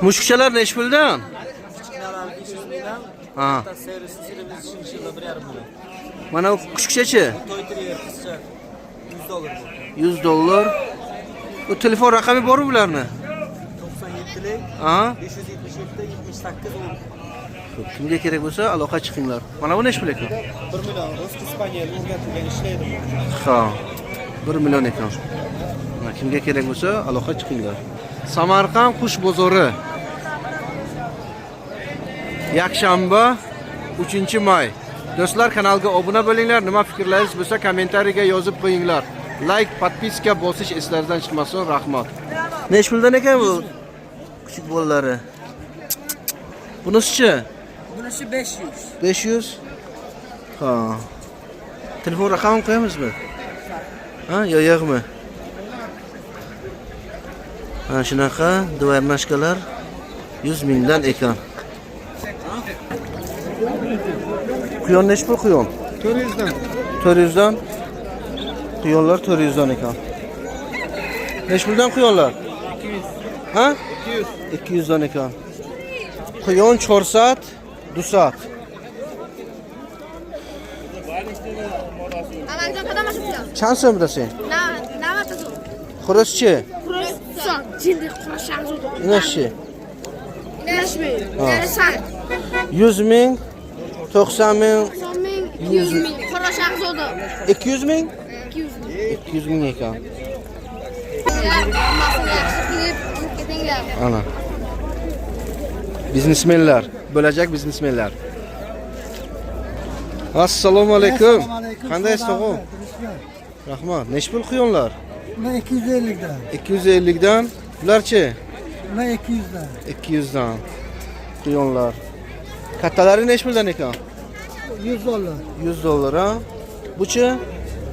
Mushukchalar necha puldan? Kichkinalar 500 mingdan, Ha. serisi 1.5 million. Mana bu kuchukchachi Toy terrier qizcha $100 bu. $100. Bu telefon raqami bormi bularni? 97lik Ha? 577 78 10. Xo'p, kimga kerak bo'lsa aloqa chiqinglar. Mana bu necha pul ekan? 1 million. Rus Ispaniya o'rgatilgan ishlaydi. Ha. 1 million ekan. Mana kimga kerak bo'lsa aloqa chiqinglar. Samarqand qush bozori. Yakshanba 3-may. Do'stlar, kanalga obuna bo'linglar. Nima fikrlaringiz bo'lsa kommentariyaga yozib qo'yinglar. Like, podpiska bosish eslardan chiqmasin. Rahmat. Necha puldan ekan bu kuchuk bolalari? Bunisi-chi? Bunisi 500. 500. Ha. Telefon raqamini qo'yamizmi? Ha, yo'qmi? Ha, shunaqa dvornashkalar 100 mingdan ekan. Quyon necha pul quyon? 400 dan. 400 dan. Quyonlar 400 dan ekan. Necha puldan quyonlar? 200. Ha? 200. 200 dan ekan. Quyon 400, 200. Amanjon qadam mashqlar. Chand so'm sen? Navbatda so'm. Xuroschi? Son, jildi qurashamiz. Inashi? Inashmi? Ha. Inashsan. 100 ming, 90 ming, 90 ming, 200 ming. Qurashamiz oldi. 200 ming? 200 ming. 200 ming ekan. Hammasini yaxshi qilib ketinglar. Ana. Biznesmenlar, bo'lajak biznesmenlar. Assalomu alaykum. Qandaysiz o'g'il? Rahmat. Necha pul quyonlar? Ben 250'den. 250 dan. Bularchi? Ben 200'den. 200 dan. Quyonlar. Kattalari necha puldan ekan? $100. $100 ha. Buchi?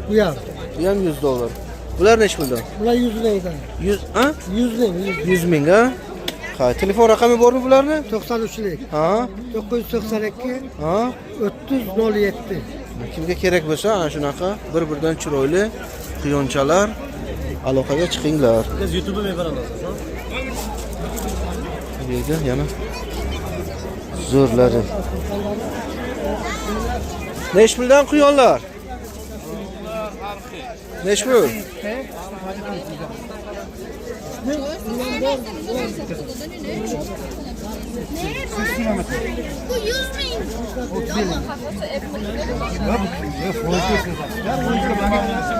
Bu ya. Bu ham $100. Bular necha puldan? Bunlar 100 liradan. 100 ha? 100 lira. 100 ming ha? Ha, telefon raqami bormi bularni? 93'lik. Ha? 992 Ha? 307. Kimga kerak bo'lsa, ana shunaqa bir-biridan chiroyli quyonchalar aloqaga chiqinglar. Biz YouTube'ga beramiz. Bu yerga yana zo'rlari. Necha puldan quyonlar? Necha pul? Bu 100 ming.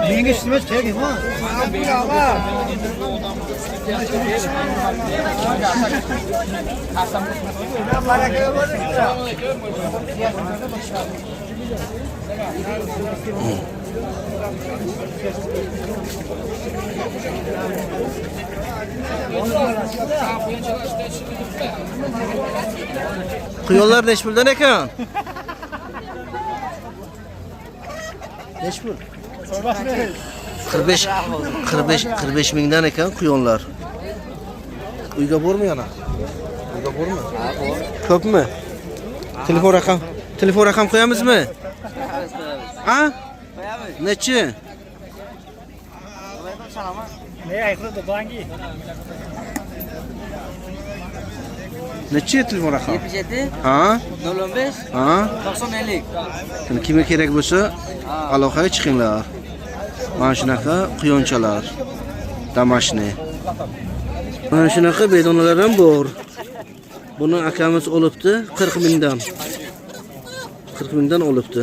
Menga ishtimas kerak emas. Quyonlar necha puldan ekan? Necha pul? 45 mingdan ekan quyonlar. Uyga bormi yana? Uyga bormi? Ha, bor. Ko'pmi? Telefon raqam qo'yamizmi? Ha? Qo'yamiz. Nechi? Ne ayqirdi bangi? Nechi telefon raqam? 77 Ha? 05 Ha? 90 50. Kimga kerak bo'lsa, aloqaga chiqinglar. Mana shunaqa quyonchalar. Damashni. Mana shunaqa bedonalar ham bor. Buni akamiz olibdi 40 mingdan. 40 mingdan olibdi.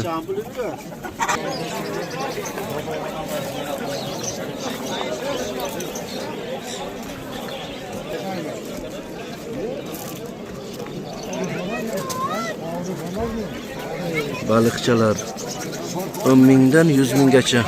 Baliqchalar 10 mingdan 100 minggacha.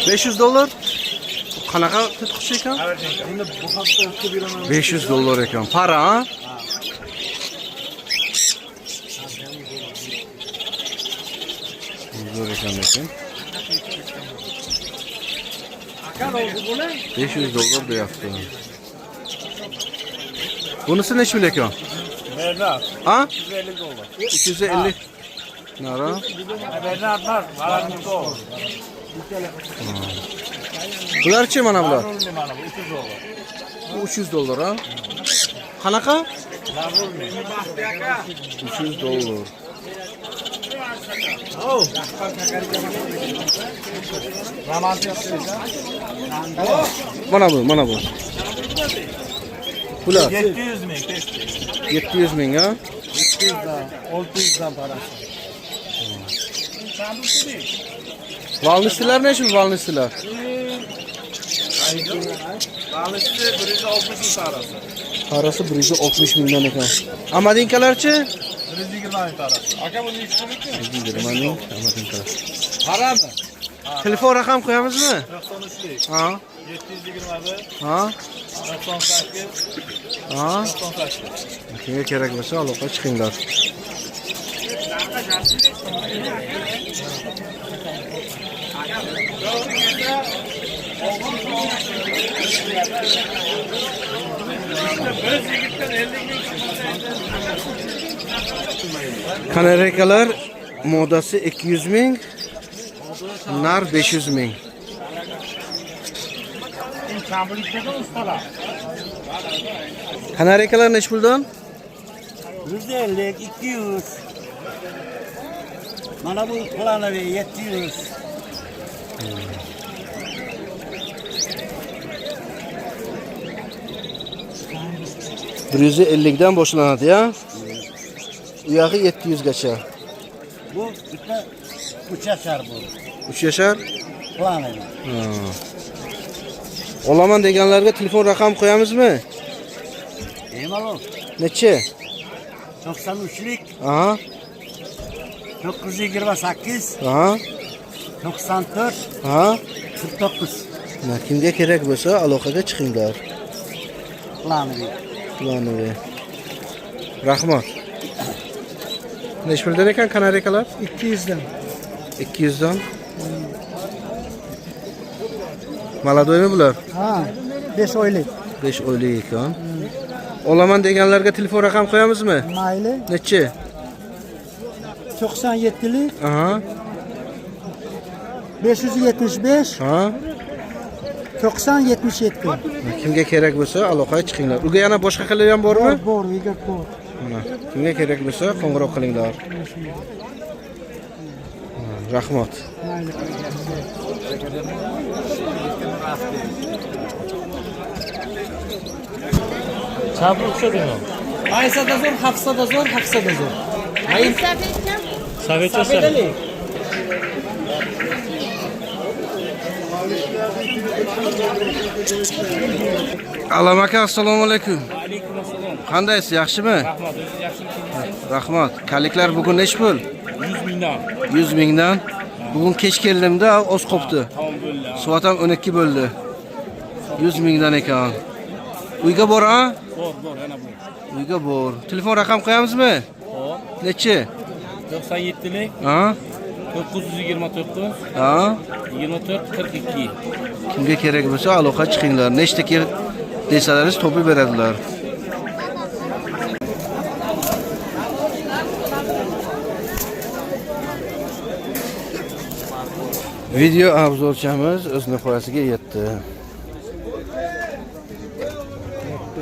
$500. Qanaqa tutqichi ekan? Endi bu hafta o'tib beraman. $500 ekan. Para, ha? Zo'r ekan lekin. $500 deyapti. Bunisi necha pul ekan? Bernard. Ha? $250. 250. Nara? Bernard var. $200. Bularchi mana bular? Mana bu $300. Bu $300 ha? Qanaqa? Lavrulmi. $300. Romantik. Mana bu. Bular 700 ming. 700 ming ha? 300'dan, 600'dan parası. Valnislar necha valnislar? Bağlısı 160 ming parası. Parası 160 mingdan ekan. Amadinkalarchi? 120 ming parası. Aka bunu işlemek mi? 120 ming amadinkalar. Para mı? Telefon raqam qo'yamizmi? 93'lük. Ha? 721, Ha? 98, Ha? 98. Kimga kerak bo'lsa aloqa chiqinglar. Kanarekalar modasi 200 ming, nar 500 ming. Kanarekalar necha puldan? 150, 200. Mana bu planovi 700. $150 dan boshlanadi ya. U yog'i 700 gacha. Bu bitta 3 yashar bu. 3 yashar. Planovi. Olaman deganlarga telefon raqam qo'yamizmi? Bemalol. Necha? 93'lik, Aha. 928, Aha. 94, Aha. 49. Kimga kerak bo'lsa aloqaga chiqinglar. Planovi. Planovi. Rahmat. Necha puldan ekan kanarekalar? 200'dan. 200 dan. Maladoymi bular? Ha, 5 oylik. 5 oylik ekan. Olaman deganlarga telefon raqam qo'yamizmi? Mayli. Necha? 97'lik, Aha. 575, Ha. 90-77. Kimga kerak bo'lsa aloqaga chiqinglar. Uga yana boshqa qilib ham bormi? Bor, uyga bor. Mana. Kimga kerak bo'lsa qo'ng'iroq qilinglar. Rahmat. Mayli. Çabuk söylüyorum. Aysa da zor, Hafsa da zor, Hafsa da zor. Hayır. Savetçe söyle. Alam aka, assalomu alaykum. Aleyküm selam. Qandaysiz, yaxshimi? Rahmat, o'zingiz yaxshimisiniz? Rahmat. Kaliklar bugun necha pul? 100 mingdan. 100 mingdan. Bugun kech keldimda, oz qopti. Tamam böyle. Soat ham 12 bo'ldi. 100 mingdan ekan. Uyga bor ha? Bor, yana bu. Uyga bor. Telefon raqam qo'yamizmi? Hop. Nechi? 97'lik, Ha? 929, Ha? 24, 42. Kimga kerak bo'lsa aloqa chiqinglar. Nechta kerak desalaringiz topib beradilar. Video obzorchamiz o'z nihoyasiga yetdi.